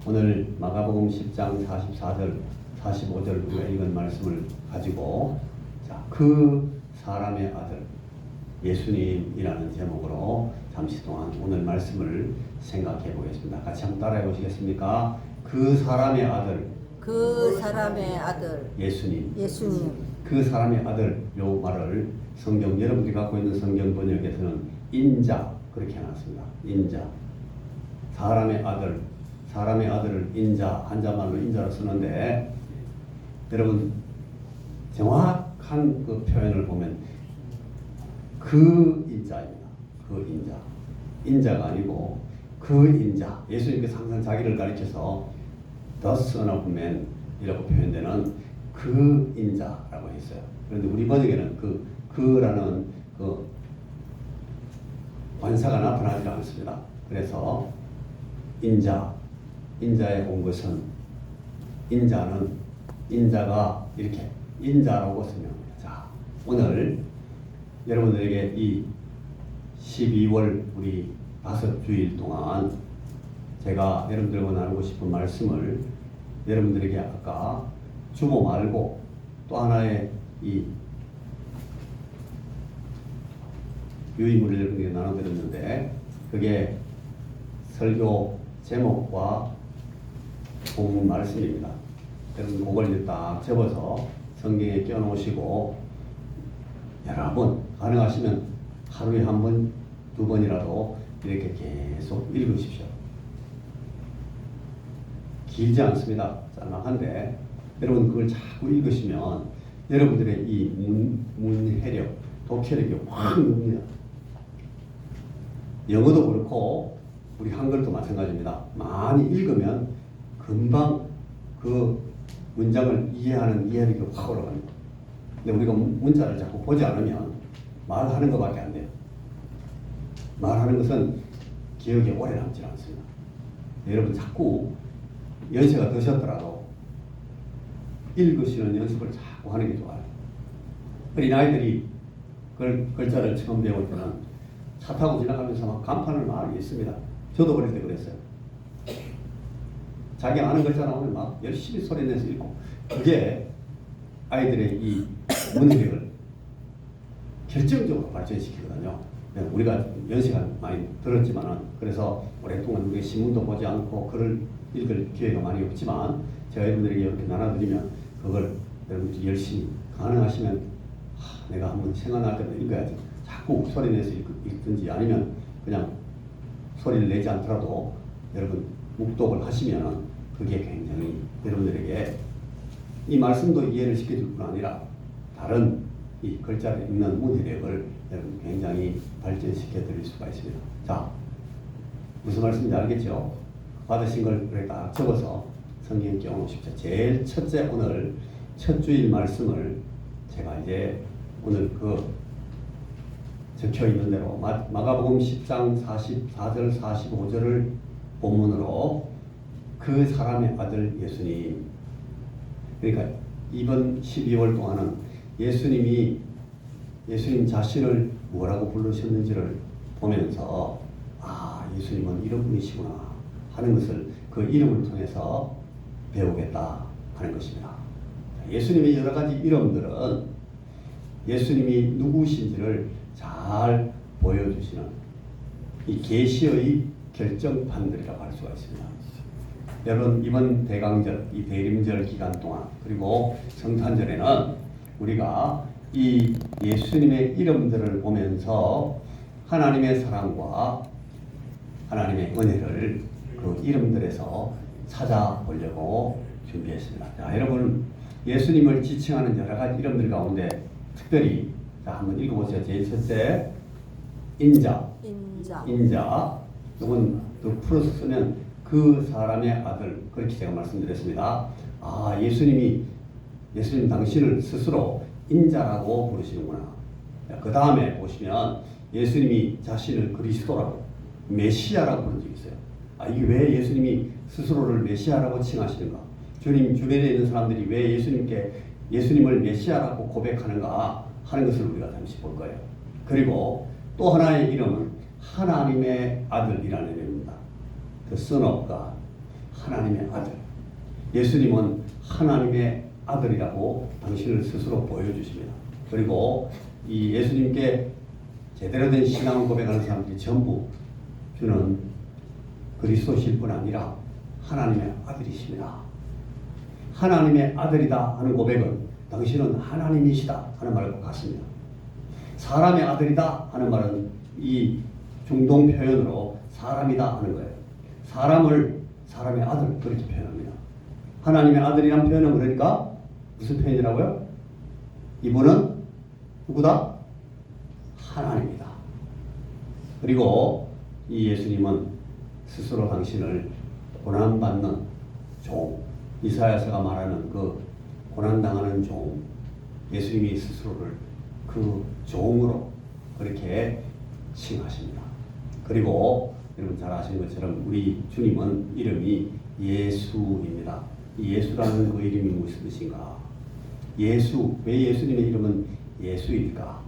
오늘 마가복음 10장 44절, 45절 우리가 읽은 말씀을 가지고 그 사람의 아들 예수님이라는 제목으로 잠시 동안 오늘 말씀을 생각해 보겠습니다. 같이 한번 따라해 보시겠습니까? 그 사람의 아들, 그 사람의 아들 예수님. 그 사람의 아들, 요 말을 성경, 여러분들이 갖고 있는 성경 번역에서는 인자 그렇게 해놨습니다. 인자. 사람의 아들을 인자, 한자말로 인자로 쓰는데, 여러분 정확한 그 표현을 보면 그 인자입니다. 그 인자. 인자가 아니고 그 인자. 예수님께서 항상 자기를 가리켜서 The Son of Man 이라고 표현되는 그 인자라고 했어요. 그런데 우리 번역에는 그라는 그 관사가 나타나지 않습니다. 그래서 인자에 온 것은, 인자가 이렇게 인자라고 설명합니다. 자, 오늘 여러분들에게 이 12월 우리 5주일 동안 제가 여러분들과 나누고 싶은 말씀을 여러분들에게 아까 주보 말고 또 하나의 이 유의물을 여러분에게 나눠드렸는데, 그게 설교 제목과 본문 말씀입니다. 여러분 그걸 딱 접어서 성경에 껴놓으시고 여러 번, 가능하시면 하루에 한 번, 두 번이라도 이렇게 계속 읽으십시오. 길지 않습니다. 짤막한데 여러분 그걸 자꾸 읽으시면 여러분들의 이 문해력, 독해력이 확 늡니다. 영어도 그렇고 우리 한글도 마찬가지입니다. 많이 읽으면 금방 그 문장을 이해하는 이해력이 확 올라갑니다. 근데 우리가 문자를 자꾸 보지 않으면 말하는 것밖에 안 돼요. 말하는 것은 기억에 오래 남지 않습니다. 여러분 자꾸 연세가 드셨더라도 읽으시는 연습을 자꾸 하는 게 좋아요. 어린아이들이 글자를 처음 배울 때는 차 타고 지나가면서 막 간판을 막 읽습니다. 저도 어릴 때 그랬어요. 자기 아는 글자 나오면 막 열심히 소리내서 읽고, 그게 아이들의 이 문해력을 결정적으로 발전시키거든요. 우리가 연세가 많이 들었지만은, 그래서 오랫동안 우리 신문도 보지 않고 글을 읽을 기회가 많이 없지만 제가 여러분들에게 이렇게 나눠드리면 그걸 여러분들이 열심히 가능하시면 내가 한번 생각날 때도 읽어야지, 자꾸 소리내서 읽든지 아니면 그냥 소리를 내지 않더라도 여러분 묵독을 하시면 그게 굉장히 여러분들에게 이 말씀도 이해를 시켜줄 뿐 아니라 다른 이 글자를 읽는 문해력을 여러분 굉장히 발전시켜 드릴 수가 있습니다. 자, 무슨 말씀인지 알겠죠? 받으신 걸 그래 딱 적어서 성경에 껴놓으십시오. 제일 첫째, 오늘 첫 주일 말씀을 제가 이제 오늘 그 적혀 있는 대로 마가복음 10장 44절 45절을 본문으로 그 사람의 아들 예수님, 그러니까 이번 12월 동안은 예수님 자신을 뭐라고 부르셨는지를 보면서 예수님은 이런 분이시구나 하는 것을 그 이름을 통해서 배우겠다 하는 것입니다. 예수님의 여러 가지 이름들은 예수님이 누구신지를 잘 보여주시는 이 계시의 결정판들이라고 할 수가 있습니다. 여러분 이번 대강절, 이 대림절 기간 동안 그리고 성탄절에는 우리가 이 예수님의 이름들을 보면서 하나님의 사랑과 하나님의 은혜를 그 이름들에서 찾아보려고 준비했습니다. 자, 여러분 예수님을 지칭하는 여러 가지 이름들 가운데 특별히 한번 읽어보세요. 제일 첫째, 인자. 이건 또 풀어서 쓰면 그 사람의 아들, 그렇게 제가 말씀드렸습니다. 예수님 당신을 스스로 인자라고 부르시는구나. 그 다음에 보시면 예수님이 자신을 그리스도라고, 메시아라고 부른 적이 있어요. 이게 왜 예수님이 스스로를 메시아라고 칭하시는가? 주님 주변에 있는 사람들이 왜 예수님을 메시아라고 고백하는가 하는 것을 우리가 잠시 볼 거예요. 그리고 또 하나의 이름은 하나님의 아들이라는 이름입니다. The Son of God. 하나님의 아들. 예수님은 하나님의 아들이라고 당신을 스스로 보여주십니다. 그리고 이 예수님께 제대로 된 신앙을 고백하는 사람들이 전부 주는 그리스도실 뿐 아니라 하나님의 아들이십니다. 하나님의 아들이다 하는 고백은 당신은 하나님이시다 하는 말과 같습니다. 사람의 아들이다 하는 말은 이 중동 표현으로 사람이다 하는 거예요. 사람을 사람의 아들 그렇게 표현합니다. 하나님의 아들이란 표현은 그러니까 무슨 표현이라고요? 이분은 누구다? 하나님이다. 그리고 이 예수님은 스스로 당신을 고난받는 종, 이사야서가 말하는 그 고난당하는 종, 예수님이 스스로를 그 종으로 그렇게 칭하십니다. 그리고 여러분 잘 아시는 것처럼 우리 주님은 이름이 예수입니다. 이 예수라는 그 이름이 무슨 뜻인가? 예수, 왜 예수님의 이름은 예수일까?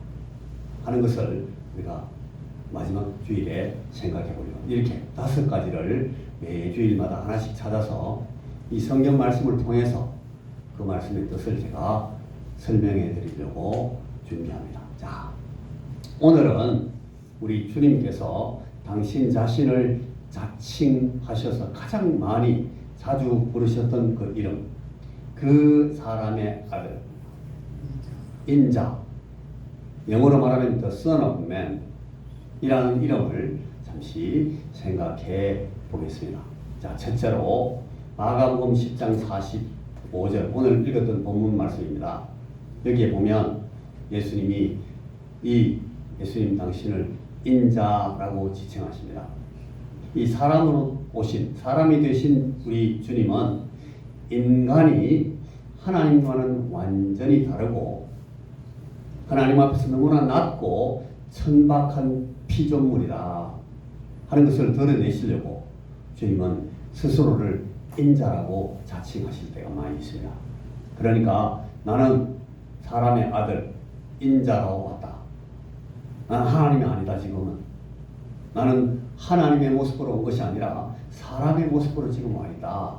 하는 것을 우리가 마지막 주일에 생각해 보려고 이렇게 5가지를 매주일마다 하나씩 찾아서 이 성경 말씀을 통해서 그 말씀의 뜻을 제가 설명해 드리려고 준비합니다. 자, 오늘은 우리 주님께서 당신 자신을 자칭하셔서 가장 많이 자주 부르셨던 그 이름, 그 사람의 아들, 인자, 영어로 말하면 The Son of Man 이라는 이름을 잠시 생각해 보겠습니다. 자, 첫째로 마가복음 10장 45절 오늘 읽었던 본문 말씀입니다. 여기에 보면 예수님이 예수님 당신을 인자라고 지칭하십니다. 이 사람으로 오신 사람이 되신 우리 주님은 인간이 하나님과는 완전히 다르고 하나님 앞에서 너무나 낮고 천박한 피조물이다 하는 것을 드러내시려고 주님은 스스로를 인자라고 자칭하실 때가 많이 있습니다. 그러니까 나는 사람의 아들 인자라고 왔다. 나는 하나님이 아니다. 지금은 나는 하나님의 모습으로 온 것이 아니라 사람의 모습으로 지금 와 있다.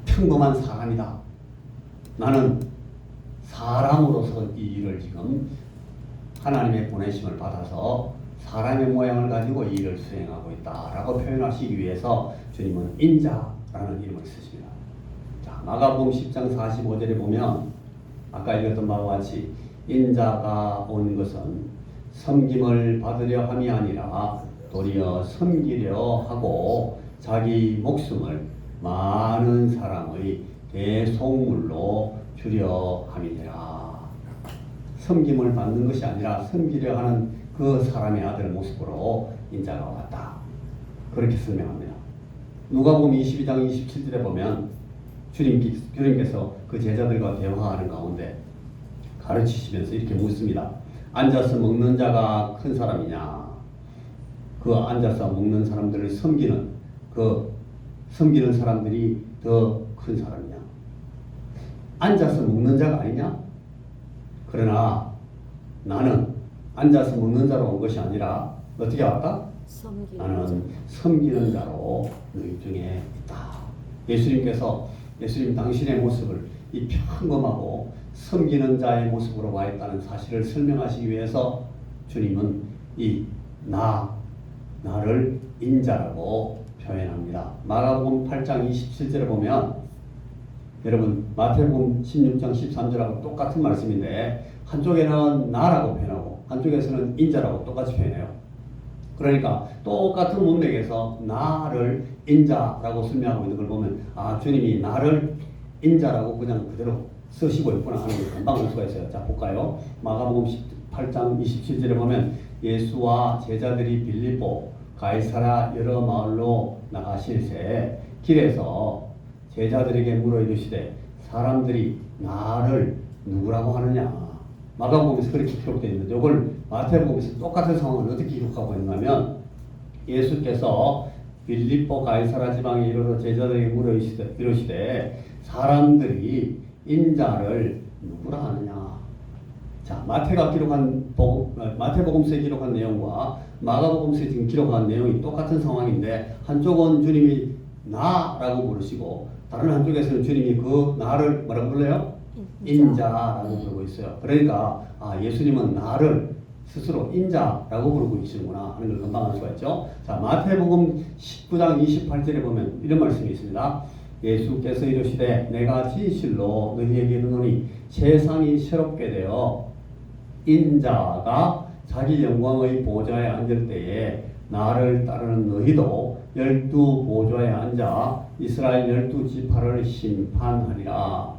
평범한 사람이다. 나는 사람으로서 이 일을 지금 하나님의 보내심을 받아서 사람의 모양을 가지고 이 일을 수행하고 있다라고 표현하시기 위해서 주님은 인자라는 이름을 쓰십니다. 자, 마가복음 10장 45절에 보면 아까 읽었던 바와 같이 인자가 온 것은 섬김을 받으려 함이 아니라 도리어 섬기려 하고 자기 목숨을 많은 사람의 대속물로 주려 함이니라. 섬김을 받는 것이 아니라 섬기려 하는 그 사람의 아들 모습으로 인자가 왔다. 그렇게 설명합니다. 누가복음 22장 27절에 보면 주님께서 그 제자들과 대화하는 가운데 가르치시면서 이렇게 묻습니다. 앉아서 먹는 자가 큰 사람이냐? 그 앉아서 먹는 사람들을 섬기는 사람들이 더 큰 사람이냐? 앉아서 먹는 자가 아니냐? 그러나 나는 앉아서 먹는 자로 온 것이 아니라 어떻게 왔다? 나는 섬기는 자로 너희 중에 있다. 예수님 당신의 모습을 이 평범하고 섬기는 자의 모습으로 와 있다는 사실을 설명하시기 위해서 주님은 나를 인자라고 표현합니다. 마가복음 8장 27절에 보면 여러분 마태복음 16장 13절하고 똑같은 말씀인데 한쪽에는 나라고 표현하고 한쪽에서는 인자라고 똑같이 표현해요. 그러니까 똑같은 문맥에서 나를 인자라고 설명하고 있는 걸 보면 주님이 나를 인자라고 그냥 그대로 쓰시고 있구나 하는 걸 금방 알 수가 있어요. 자, 볼까요? 마가복음 8장 27절에 보면 예수와 제자들이 빌립보 가이사랴 여러 마을로 나가실새 길에서 제자들에게 물어 이르시되 사람들이 나를 누구라고 하느냐? 마가복음에서 그렇게 기록되어 있는데 이걸 마태복음에서 똑같은 상황을 어떻게 기록하고 있냐면 예수께서 빌립보 가이사랴 지방에 이르러 제자들에게 물어 이르시되 사람들이 인자를 누구라 하느냐? 자, 마태복음서에 기록한 내용과 마가복음서에 지금 기록한 내용이 똑같은 상황인데 한쪽은 주님이 나라고 부르시고 다른 한쪽에서는 주님이 그 나를 뭐라고 불러요? 인자라고 부르고 있어요. 그러니까 예수님은 나를 스스로 인자라고 부르고 계시는구나 하는 걸 금방 알 수가 있죠. 자, 마태복음 19장 28절에 보면 이런 말씀이 있습니다. 예수께서 이르시되 내가 진실로 너희에게 이르노니 세상이 새롭게 되어 인자가 자기 영광의 보좌에 앉을 때에 나를 따르는 너희도 12 보좌에 앉아 이스라엘 12지파를 심판하리라.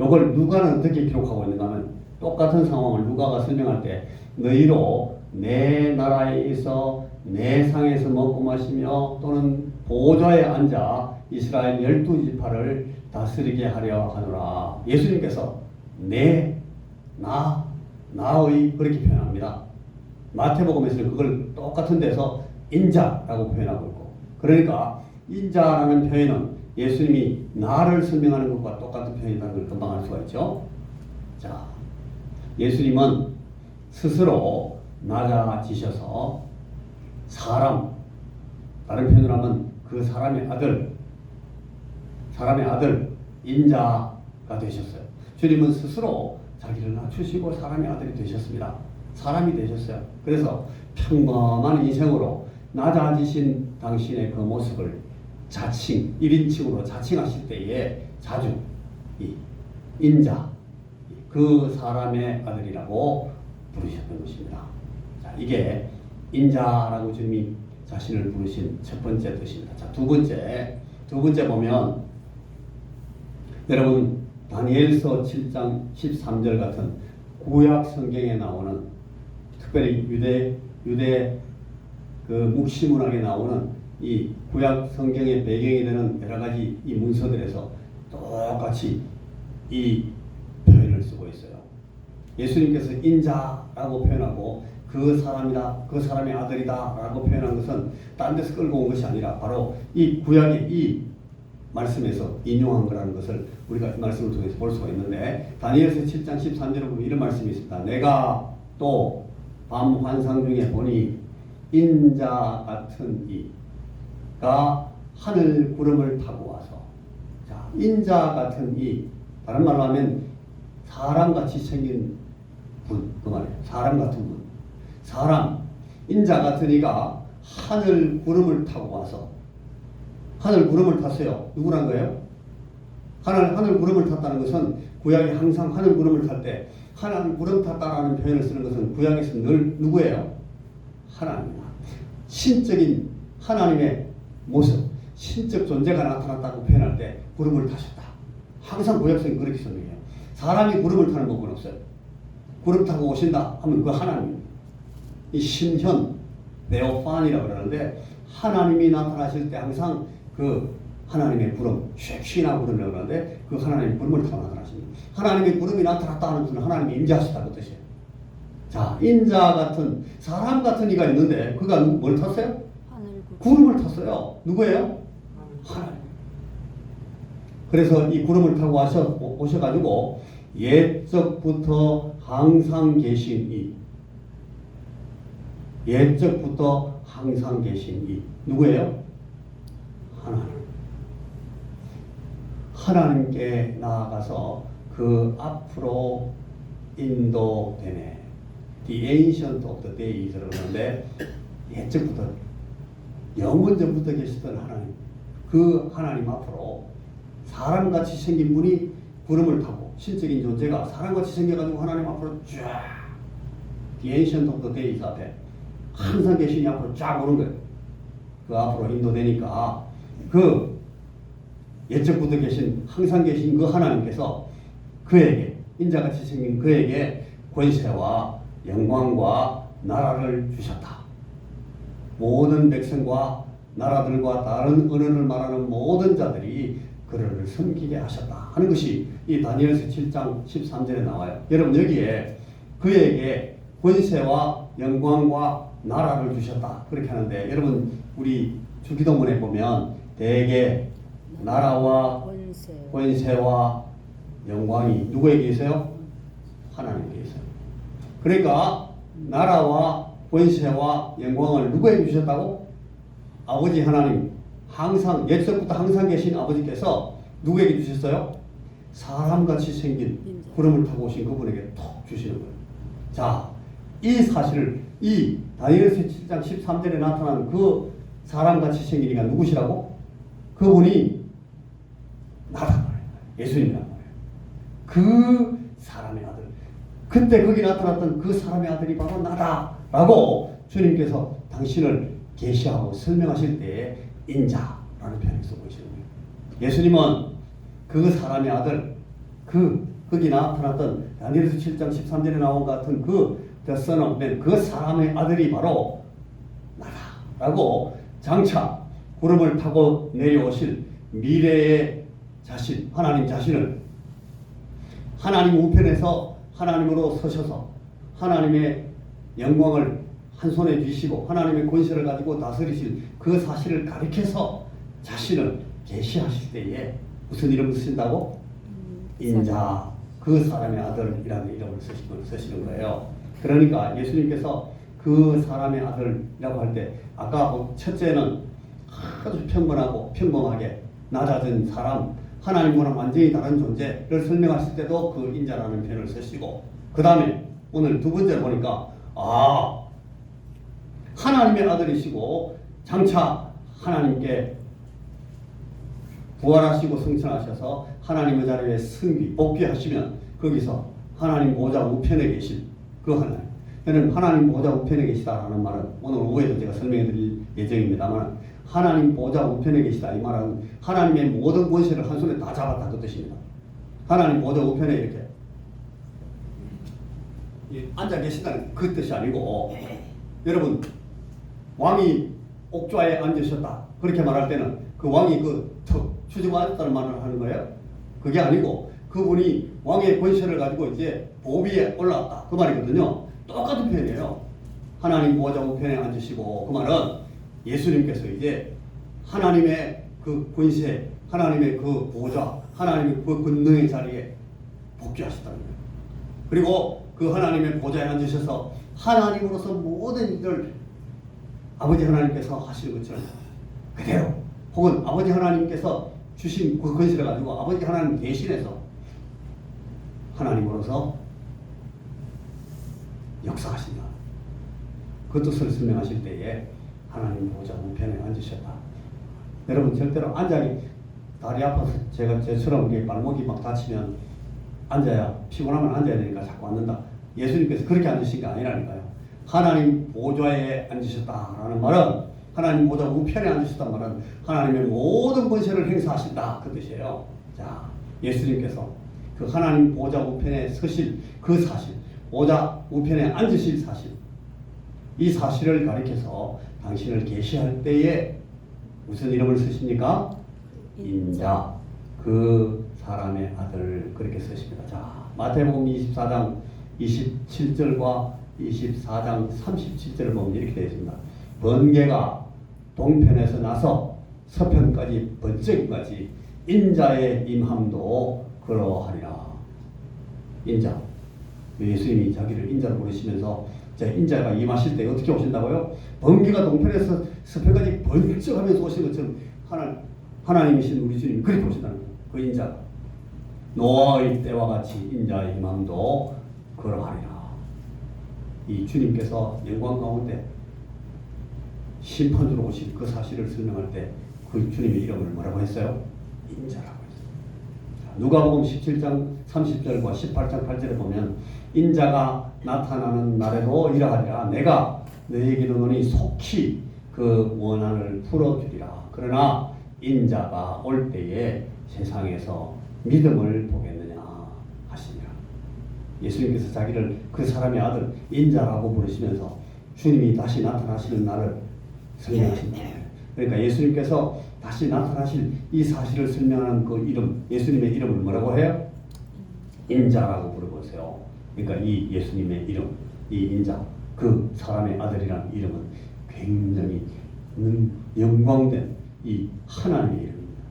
이걸 누가는 어떻게 기록하고 있는가 하면 똑같은 상황을 누가가 설명할 때 너희로 내 나라에 있어 내 상에서 먹고 마시며 또는 보좌에 앉아 이스라엘 12지파를 다스리게 하려 하노라. 예수님께서 나의 그렇게 표현합니다. 마태복음에서는 그걸 똑같은 데서 인자라고 표현하고 있고, 그러니까 인자라는 표현은 예수님이 나를 설명하는 것과 똑같은 표현이라는 걸 금방 알 수가 있죠. 자, 예수님은 스스로 낮아지셔서 다른 표현으로 하면 그 사람의 아들 인자가 되셨어요. 주님은 스스로 자기를 낮추시고 사람의 아들이 되셨습니다. 사람이 되셨어요. 그래서 평범한 인생으로 낮아지신 당신의 그 모습을 1인칭으로 자칭하실 때에 자주 이 인자, 그 사람의 아들이라고 부르셨던 것입니다. 자, 이게 인자라고 주님이 자신을 부르신 첫 번째 뜻입니다. 자, 두 번째 보면 여러분 다니엘서 7장 13절 같은 구약 성경에 나오는, 특별히 유대 그 묵시문학에 나오는 이 구약 성경의 배경이 되는 여러 가지 이 문서들에서 똑같이 이 표현을 쓰고 있어요. 예수님께서 인자라고 표현하고 그 사람이다, 그 사람의 아들이다라고 표현한 것은 딴 데서 끌고 온 것이 아니라 바로 이 구약의 이 말씀에서 인용한 거라는 것을 우리가 이 말씀을 통해서 볼 수가 있는데, 다니엘서 7장 13절에 보면 이런 말씀이 있습니다. 내가 또 밤 환상 중에 보니 인자 같은 이가 하늘 구름을 타고 와서, 자, 인자 같은 이, 다른 말로 하면 사람같이 생긴 분, 그 말이에요. 사람 같은 분. 인자 같은 이가 하늘 구름을 타고 와서, 하늘 구름을 탔어요. 누구란 거예요? 하늘 구름을 탔다는 것은 구약이 항상 하늘 구름을 탈 때 하늘 구름 탔다라는 표현을 쓰는 것은 구약에서 늘 누구예요? 하나님. 신적인 하나님의 모습, 신적 존재가 나타났다고 표현할 때 구름을 타셨다. 항상 구약성이 그렇게 설명해요. 사람이 구름을 타는 법은 없어요. 구름 타고 오신다 하면 그 하나님. 이 신현, 네오판이라고 그러는데 하나님이 나타나실 때 항상 그 하나님의 구름, 쉐키나 구름이라고 그러는데 그 하나님의 구름을 타고 나타나십니다. 하나님의 구름이 나타났다 하는 것은 하나님이 임재하셨다는 뜻이에요. 자, 인자 같은, 사람 같은 이가 있는데 그가 뭘 탔어요? 구름을 탔어요. 누구예요? 하나님. 그래서 이 구름을 타고 오셔가지고 옛적부터 항상 계신 이 누구예요? 하나님께 나아가서 그 앞으로 인도되네. The ancient of the days 그러는데 옛적부터 영원전부터 계시던 하나님, 그 하나님 앞으로 사람같이 생긴 분이 구름을 타고, 신적인 존재가 사람같이 생겨가지고 하나님 앞으로 쫙, The ancient of the days 앞에 항상 계시니 앞으로 쫙 오는 거예요. 그 앞으로 인도되니까 그 옛적부터 계신, 항상 계신 그 하나님께서 그에게, 인자같이 생긴 그에게 권세와 영광과 나라를 주셨다. 모든 백성과 나라들과 다른 언어를 말하는 모든 자들이 그를 섬기게 하셨다 하는 것이 이 다니엘서 7장 13절에 나와요. 여러분, 여기에 그에게 권세와 영광과 나라를 주셨다 그렇게 하는데, 여러분 우리 주기도문에 보면 대개 나라와 권세와 영광이 누구에게 있어요? 하나님께 있어요. 그러니까 나라와 권세와 영광을 누구에게 주셨다고? 아버지 하나님, 항상 옛적부터 항상 계신 아버지께서 누구에게 주셨어요? 사람같이 생긴 구름을 타고 오신 그분에게 톡 주시는 거예요. 자, 이 사실을 이 다니엘서 7장 13절에 나타난 그 사람같이 생긴 이가 누구시라고? 그분이 나다 말이에요. 예수님이란 말이에요. 그 사람의 아들. 그때 거기 나타났던 그 사람의 아들이 바로 나다라고 주님께서 당신을 계시하고 설명하실 때에 인자라는 표현을 쓰고 계시는 거예요. 예수님은 그 사람의 아들, 거기 나타났던 다니엘서 7장 13절에 나온 것 같은 그 The Son of Man, 그 사람의 아들이 바로 나다라고 장차 구름을 타고 내려오실 미래의 자신, 하나님 자신을 하나님 우편에서 하나님으로 서셔서 하나님의 영광을 한 손에 쥐시고 하나님의 권세를 가지고 다스리실 그 사실을 가리켜서 자신을 계시하실 때에 무슨 이름을 쓰신다고? 인자, 그 사람의 아들이라는 이름을 쓰시는 거예요. 그러니까 예수님께서 그 사람의 아들이라고 할 때 아까 첫째는 아주 평범하게 낮아진 사람, 하나님과는 완전히 다른 존재를 설명하실 때도 그 인자라는 표현을 쓰시고, 그 다음에 오늘 두 번째 보니까 하나님의 아들이시고 장차 하나님께 부활하시고 승천하셔서 하나님의 자리에 복귀하시면 거기서 하나님 보좌 우편에 계신 그 하나님, 저는 하나님 보좌 우편에 계시다라는 말은 오늘 오후에도 제가 설명해 드릴 예정입니다만, 하나님 보좌 우편에 계시다 이 말은 하나님의 모든 권세를 한 손에 다 잡았다 그 뜻입니다. 하나님 보좌 우편에 이렇게 앉아 계신다는 그 뜻이 아니고, 여러분 왕이 옥좌에 앉으셨다 그렇게 말할 때는 그 왕이 턱 추지고 앉았다는 말을 하는 거예요. 그게 아니고 그분이 왕의 권세를 가지고 이제 보위에 올라왔다 그 말이거든요. 똑같은 표현이에요. 하나님 보좌 우편에 앉으시고, 그 말은 예수님께서 이제 하나님의 그 권세, 하나님의 그 보좌, 하나님의 그 권능의 자리에 복귀하셨다는 거예요. 그리고 그 하나님의 보좌에 앉으셔서 하나님으로서 모든 일을 아버지 하나님께서 하시는 것처럼 그대로, 혹은 아버지 하나님께서 주신 그 권세를 가지고 아버지 하나님 대신해서 하나님으로서 역사하신다. 그 뜻을 설명하실 때에 하나님 보좌 우편에 앉으셨다. 여러분 절대로 다리 아파서 저처럼 발목이 막 다치면 피곤하면 앉아야 되니까 자꾸 앉는다. 예수님께서 그렇게 앉으신 게 아니라니까요. 하나님 보좌에 앉으셨다라는 말은, 하나님 보좌 우편에 앉으셨다는 말은 하나님의 모든 권세를 행사하신다 그 뜻이에요. 자, 예수님께서 그 하나님 보좌 우편에 서실 그 사실, 보좌 우편에 앉으실 사실, 이 사실을 가리켜서 당신을 계시할 때에 무슨 이름을 쓰십니까? 인자, 그 사람의 아들, 그렇게 쓰십니다. 자, 마태복음 24장 27절과 24장 37절을 보면 이렇게 되어 있습니다. 번개가 동편에서 나서 서편까지 번쩍이까지 인자의 임함도 그러하리라. 인자, 예수님이 자기를 인자로 부르시면서 인자가 임하실 때 어떻게 오신다고요? 번개가 동편에서 서편까지 번쩍하면서 오시는 것처럼 하나님이신 우리 주님이 그렇게 오신다는 거예요. 그 인자가 노아의 때와 같이 인자의 임함도 그러하리라. 이 주님께서 영광 가운데 심판으로 오신 그 사실을 설명할 때 그 주님의 이름을 뭐라고 했어요? 인자라고 했어요. 누가복음 17장 30절과 18장 8절에 보면 인자가 나타나는 날에도 이러하리라. 내가 너에게 이르노니 속히 그 원한을 풀어주리라. 그러나 인자가 올 때에 세상에서 믿음을 보겠느냐 하시니라. 예수님께서 자기를 그 사람의 아들 인자라고 부르시면서 주님이 다시 나타나시는 날을 설명하신다. 그러니까 예수님께서 다시 나타나실 이 사실을 설명하는 그 이름, 예수님의 이름을 뭐라고 해요? 인자라고 부르고서요. 그러니까 이 예수님의 이름, 이 인자, 그 사람의 아들이라는 이름은 굉장히 영광된 이 하나님의 이름입니다.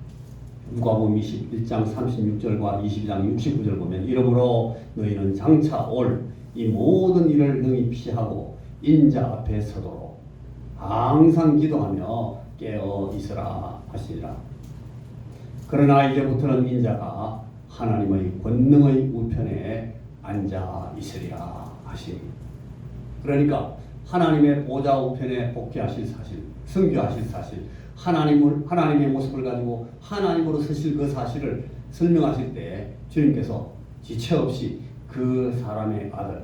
누가복음 21장 36절과 22장 69절 보면 이러므로 너희는 장차 올 이 모든 일을 능히 피하고 인자 앞에 서도록 항상 기도하며 깨어 있으라 하시니라. 그러나 이제부터는 인자가 하나님의 권능의 우편에 앉아 있으리라 하시니. 그러니까 하나님의 보좌 우편에 복귀하실 사실, 승교하실 사실, 하나님의 모습을 가지고 하나님으로 서실 그 사실을 설명하실 때 주님께서 지체 없이 그 사람의 아들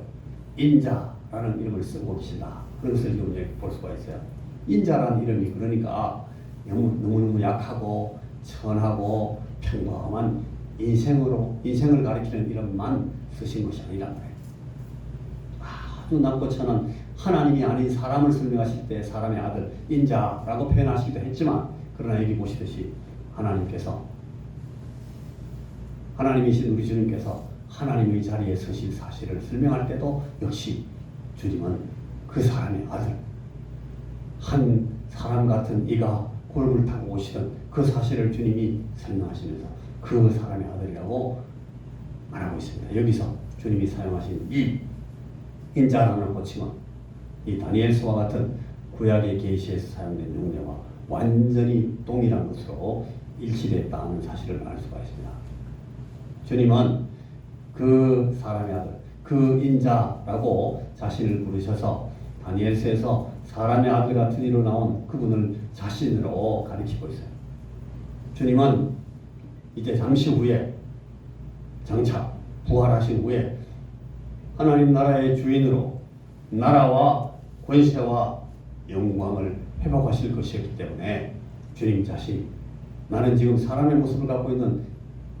인자라는 이름을 쓰고 계신다. 그런 것을 지금 볼 수가 있어요. 인자라는 이름이 그러니까 너무너무 약하고 천하고 평범한 인생을 가리키는 이름만 쓰신 것이 아니란 말이에요. 아주 낮고 천한 하나님이 아닌 사람을 설명하실 때 사람의 아들 인자라고 표현하시기도 했지만, 그러나 여기 보시듯이 하나님이신 우리 주님께서 하나님의 자리에 서실 사실을 설명할 때도 역시 주님은 그 사람의 아들, 한 사람 같은 이가 골을 타고 오시던 그 사실을 주님이 설명하시면서 그 사람의 아들이라고 말하고 있습니다. 여기서 주님이 사용하신 이 인자라는 호칭은 이 다니엘서와 같은 구약의 계시에서 사용된 용례와 완전히 동일한 것으로 일치됐다는 사실을 알 수가 있습니다. 주님은 그 사람의 아들, 그 인자라고 자신을 부르셔서 다니엘서에서 사람의 아들 같은 이로 나온 그분을 자신으로 가리키고 있어요. 주님은 이제 잠시 후에 장차 부활하신 후에 하나님 나라의 주인으로 나라와 권세와 영광을 회복하실 것이었기 때문에 주님 자신, 나는 지금 사람의 모습을 갖고 있는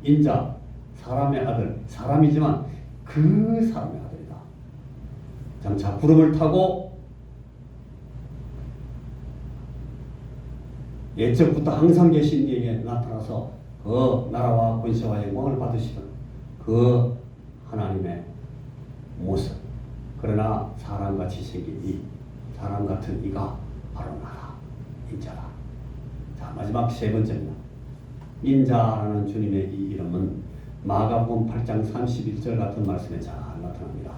인자, 사람의 아들, 사람이지만 그 사람의 아들이다. 장차 구름을 타고 예적부터 항상 계신 이에게 나타나서 그 나라와 권세와 영광을 받으시던 그 하나님의 모습, 그러나 사람같이 생긴 이 사람 같은 이가 바로 나라, 인자다. 자, 마지막 세 번째입니다. 인자라는 주님의 이 이름은 마가복음 8장 31절 같은 말씀에 잘 나타납니다.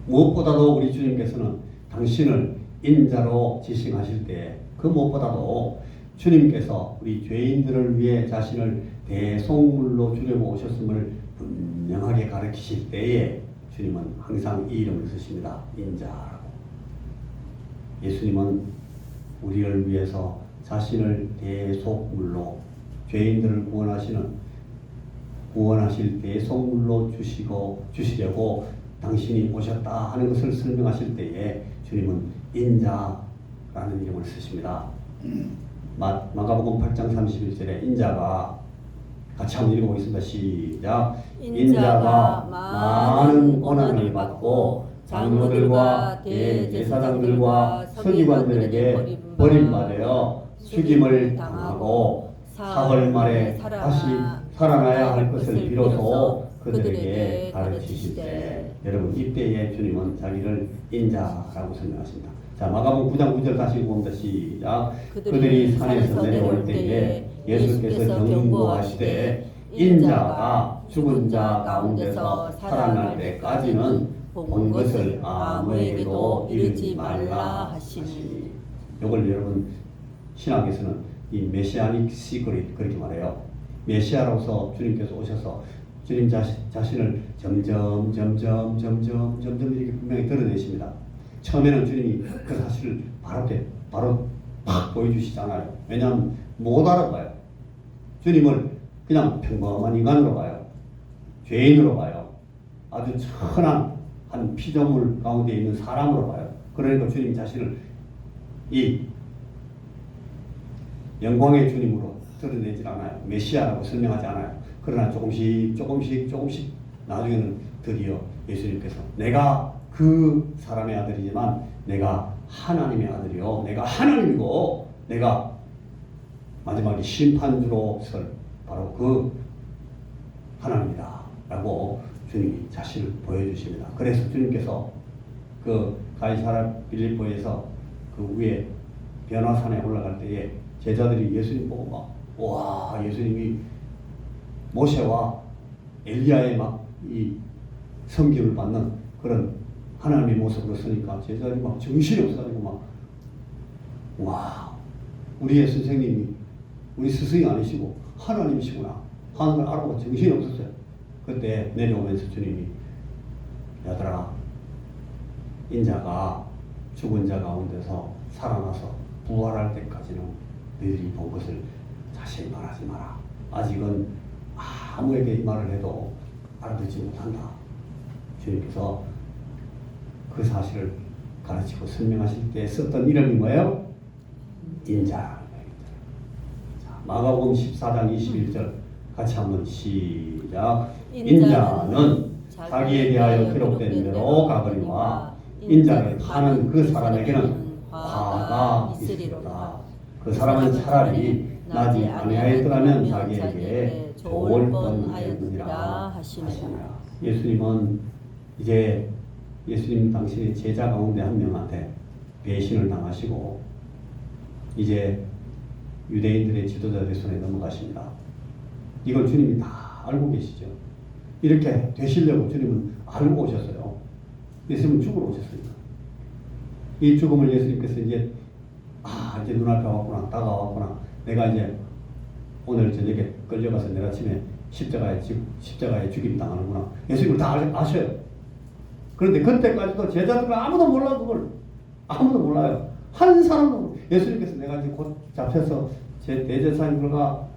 무엇보다도 우리 주님께서는 당신을 인자로 지칭하실 때 그 무엇보다도 주님께서 우리 죄인들을 위해 자신을 대속물로 주려고 오셨음을 분명하게 가르치실 때에 주님은 항상 이 이름을 쓰십니다. 인자라고. 예수님은 우리를 위해서 자신을 대속물로, 죄인들을 구원하실 대속물로 주시려고 당신이 오셨다 하는 것을 설명하실 때에 주님은 인자라는 이름을 쓰십니다. 마가복음 8장 31절에 인자가 같이 한번 읽어보겠습니다. 시작. 인자가 많은 고난을 받고 장로들과 대제사장들과 서기관들에게 버림받아 죽임을 당하고 사흘 만에 다시 살아나야 할 것을 비로소 그들에게 가르치실 때, 여러분 이때에 주님은 자기를 인자라고 설명하십니다. 자, 마가복음 9장 9절 다시 봅니다. 시작. 그들이 산에서 내려올 때에 예수께서 경고하시되 인자가 죽은 자 가운데서 살아날 때까지는 본 것을 아무에게도 이르지 말라 하시니. 이걸 여러분 신학에서는 이 메시아닉 시크릿 그렇게 말해요. 메시아로서 주님께서 오셔서 주님 자신을 점점 이렇게 분명히 드러내십니다. 처음에는 주님이 그 사실을 바로 막 보여주시잖아요. 왜냐하면 못 알아봐요. 주님을 그냥 평범한 인간으로 봐요. 죄인으로 봐요. 아주 천한 한 피조물 가운데 있는 사람으로 봐요. 그러니까 주님 자신을 이 영광의 주님으로 드러내질 않아요. 메시아라고 설명하지 않아요. 그러나 조금씩 나중에는 드디어 예수님께서 내가 그 사람의 아들이지만 내가 하나님의 아들이요, 내가 하나님이고 내가 마지막에 심판주로 설 바로 그 하나님이다 라고 주님이 자신을 보여주십니다. 그래서 주님께서 그 가이사랴 빌립보에서 그 위에 변화산에 올라갈 때에 제자들이 예수님 보고 막 와, 예수님이 모세와 엘리야의 막 이 섬김을 받는 그런 하나님의 모습으로 서니까 제자들이 막 정신이 없어가지고 막, 와, 우리의 선생님이 우리 스승이 아니시고 하나님이시구나 하는 걸 알고 정신이 없었어요. 그때 내려오면서 주님이, 얘들아, 인자가 죽은 자 가운데서 살아나서 부활할 때까지는 너희들이 본 것을 자세히 말하지 마라. 아직은 아무에게 이 말을 해도 알아듣지 못한다. 주님께서 그 사실을 가르치고 설명하실 때 썼던 이름이 뭐예요? 인자라는 거예요. 자, 마가복음 14장 21절 같이 한번 시작. 인자는 자기에 대하여 기록된 대로 가거니와 인자를 파는 그 사람에게는 화가 있으리로다. 그 사람은 차라리 나지 아니하였더라면 자기에게 좋을 뻔하였느니라 하시니라. 예수님은 이제 예수님 당신의 제자 가운데 한 명한테 배신을 당하시고 이제 유대인들의 지도자들의 손에 넘어가십니다. 이걸 주님이 다 알고 계시죠. 이렇게 되시려고 주님은 알고 오셨어요. 예수님은 죽으러 오셨으니까. 이 죽음을 예수님께서 이제 이제 눈앞에 왔구나, 다가왔구나. 내가 이제 오늘 저녁에 끌려가서 내일 아침에 십자가에 죽임 당하는구나. 예수님을 다 아셔요. 그런데 그때까지도 제자들은 아무도 몰라. 그걸 아무도 몰라요. 한 사람도. 예수님께서 내가 이제 곧 잡혀서 제 대제사장들과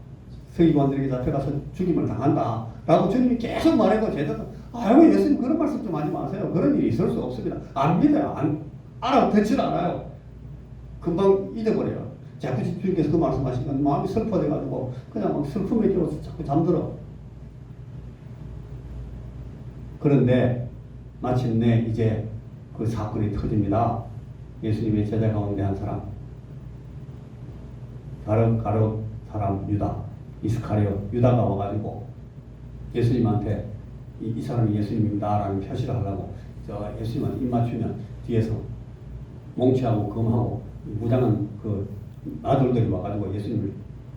서기관들에게 잡혀가서 죽임을 당한다 라고 주님이 계속 말해도 제자들, 아이고 예수님 그런 말씀 좀 하지 마세요. 그런 일이 있을 수 없습니다. 안 믿어요. 알아듣질 않아요. 금방 잊어버려요. 자꾸 주님께서 그 말씀하시면 마음이 슬퍼져가지고 그냥 막 슬픔에 겨워서 자꾸 잠들어. 그런데 마침내 이제 그 사건이 터집니다. 예수님의 제자 가운데 한 사람, 가룟 사람 유다, 이스카리오 유다가 와가지고 예수님한테 이 사람이 예수님입니다라는 표시를 하려고 저 예수님한테 입 맞추면 뒤에서 몽치하고 금하고 무장한 그 나돌들이 와가지고 예수님을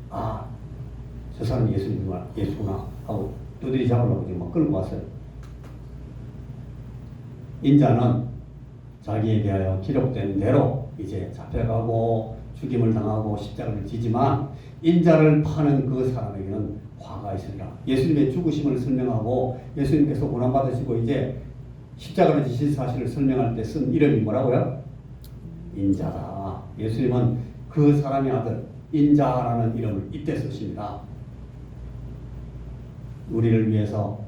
저 사람이 예수구나 하고 두드리 잡으려고 지금 막 끌고 왔어요. 인자는 자기에 대하여 기록된 대로 이제 잡혀가고 죽임을 당하고 십자가를 지지만 인자를 파는 그 사람에게는 화가 있으리라. 예수님의 죽으심을 설명하고 예수님께서 고난받으시고 이제 십자가를 지신 사실을 설명할 때 쓴 이름이 뭐라고요? 인자다. 예수님은 그 사람의 아들 인자라는 이름을 이때 쓰십니다. 우리를 위해서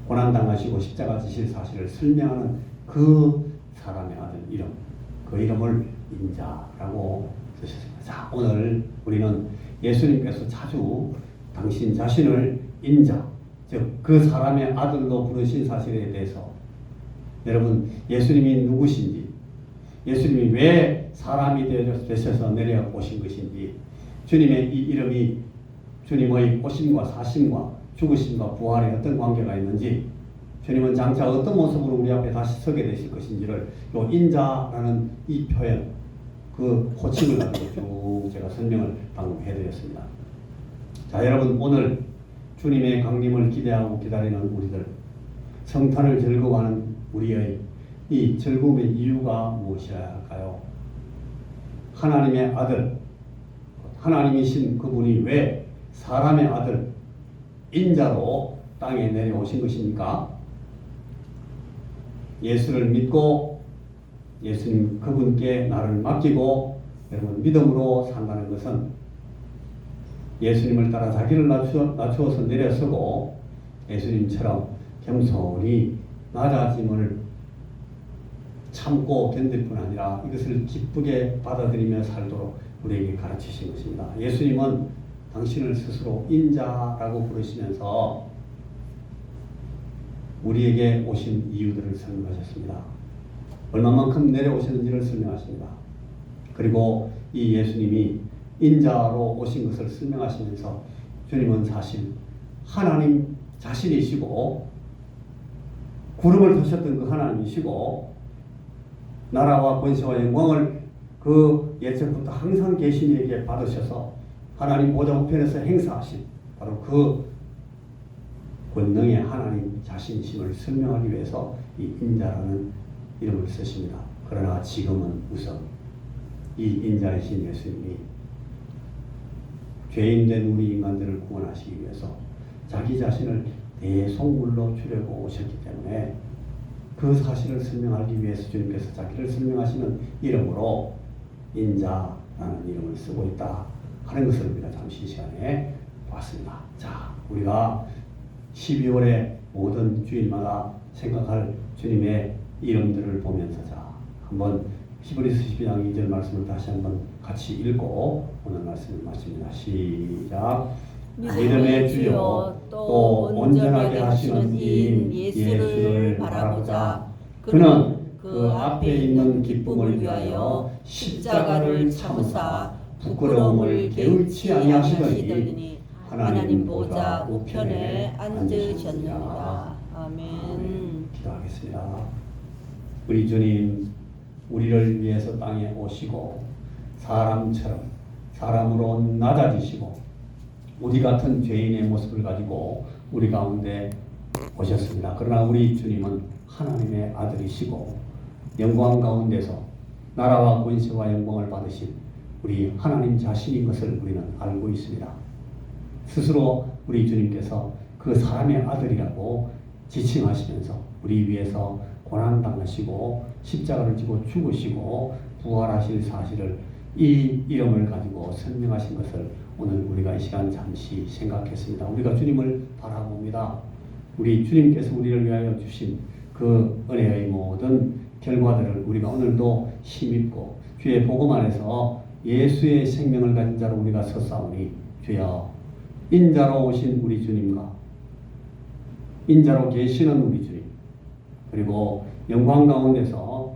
고난당하시고 십자가 지신 사실을 설명하는 그 사람의 아들 이름, 그 이름을 인자라고 쓰셨습니다. 자, 오늘 우리는 예수님께서 자주 당신 자신을 인자, 즉 그 사람의 아들로 부르신 사실에 대해서 여러분 예수님이 누구신지, 예수님이 왜 사람이 되셔서 내려오신 것인지, 주님의 이 이름이 주님의 오심과 사심과 죽으심과 부활에 어떤 관계가 있는지, 주님은 장차 어떤 모습으로 우리 앞에 다시 서게 되실 것인지를 요 인자라는 이 표현, 그 호칭을 가지고 쭉 제가 설명을 방금 해드렸습니다. 자, 여러분 오늘 주님의 강림을 기대하고 기다리는 우리들, 성탄을 즐거워하는 우리의 이 즐거움의 이유가 무엇이어야 할까요? 하나님의 아들, 하나님이신 그분이 왜 사람의 아들 인자로 땅에 내려오신 것입니까? 예수를 믿고 예수님 그분께 나를 맡기고 여러분 믿음으로 산다는 것은 예수님을 따라 자기를 낮추어서 내려서고 예수님처럼 겸손히 낮아짐을 참고 견딜 뿐 아니라 이것을 기쁘게 받아들이며 살도록 우리에게 가르치신 것입니다. 예수님은 당신을 스스로 인자라고 부르시면서 우리에게 오신 이유들을 설명하셨습니다. 얼마만큼 내려오셨는지를 설명하십니다. 그리고 이 예수님이 인자로 오신 것을 설명하시면서 주님은 사실 하나님 자신이시고 구름을 드셨던 그 하나님이시고 나라와 권세와 영광을 그 예전부터 항상 계신 이에게 받으셔서 하나님 보좌 우편에서 행사하신 바로 그 권능의 하나님 자신심을 설명하기 위해서 이 인자라는 이름을 쓰십니다. 그러나 지금은 우선 이 인자이신 예수님이 죄인된 우리 인간들을 구원하시기 위해서 자기 자신을 대속물로 주려고 오셨기 때문에 그 사실을 설명하기 위해서 주님께서 자기를 설명하시는 이름으로 인자라는 이름을 쓰고 있다 하는 것을 우리가 잠시 이 시간에 봤습니다. 자, 우리가 12월에 모든 주일마다 생각할 주님의 이름들을 보면서 자, 한번 히브리서 12장 2절 말씀을 다시 한번 같이 읽고 오늘 말씀을 마칩니다. 시작. 믿음의 주요 또 온전하게 하시는 이인 예수를 바라보자. 그는 그 앞에 있는 기쁨을 위하여 십자가를 참으사 부끄러움을 게을치 아니하시더니 하나님 보좌 우편에 앉으셨느니라. 아멘. 기도하겠습니다. 우리 주님, 우리를 위해서 땅에 오시고 사람처럼 사람으로 낮아지시고 우리 같은 죄인의 모습을 가지고 우리 가운데 오셨습니다. 그러나 우리 주님은 하나님의 아들이시고 영광 가운데서 나라와 권세와 영광을 받으신 우리 하나님 자신인 것을 우리는 알고 있습니다. 스스로 우리 주님께서 그 사람의 아들이라고 지칭하시면서 우리 위해서 고난당하시고 십자가를 지고 죽으시고 부활하실 사실을 이 이름을 가지고 설명하신 것을 오늘 우리가 이 시간 잠시 생각했습니다. 우리가 주님을 바라봅니다. 우리 주님께서 우리를 위하여 주신 그 은혜의 모든 결과들을 우리가 오늘도 힘입고 주의 복음 안에서 예수의 생명을 가진 자로 우리가 섰사오니 주여 인자로 오신 우리 주님과 인자로 계시는 우리 주님 그리고 영광 가운데서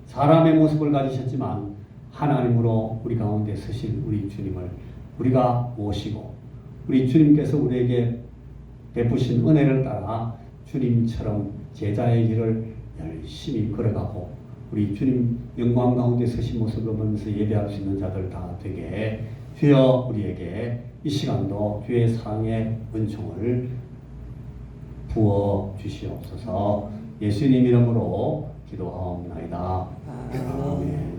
사람의 모습을 가지셨지만 하나님으로 우리 가운데 서실 우리 주님을 우리가 모시고 우리 주님께서 우리에게 베푸신 은혜를 따라 주님처럼 제자의 길을 열심히 걸어가고 우리 주님 영광 가운데 서신 모습을 보면서 예배할 수 있는 자들 다 되게 주여 우리에게 이 시간도 주의 사랑의 은총을 부어 주시옵소서. 예수님 이름으로 기도하옵나이다. 아멘.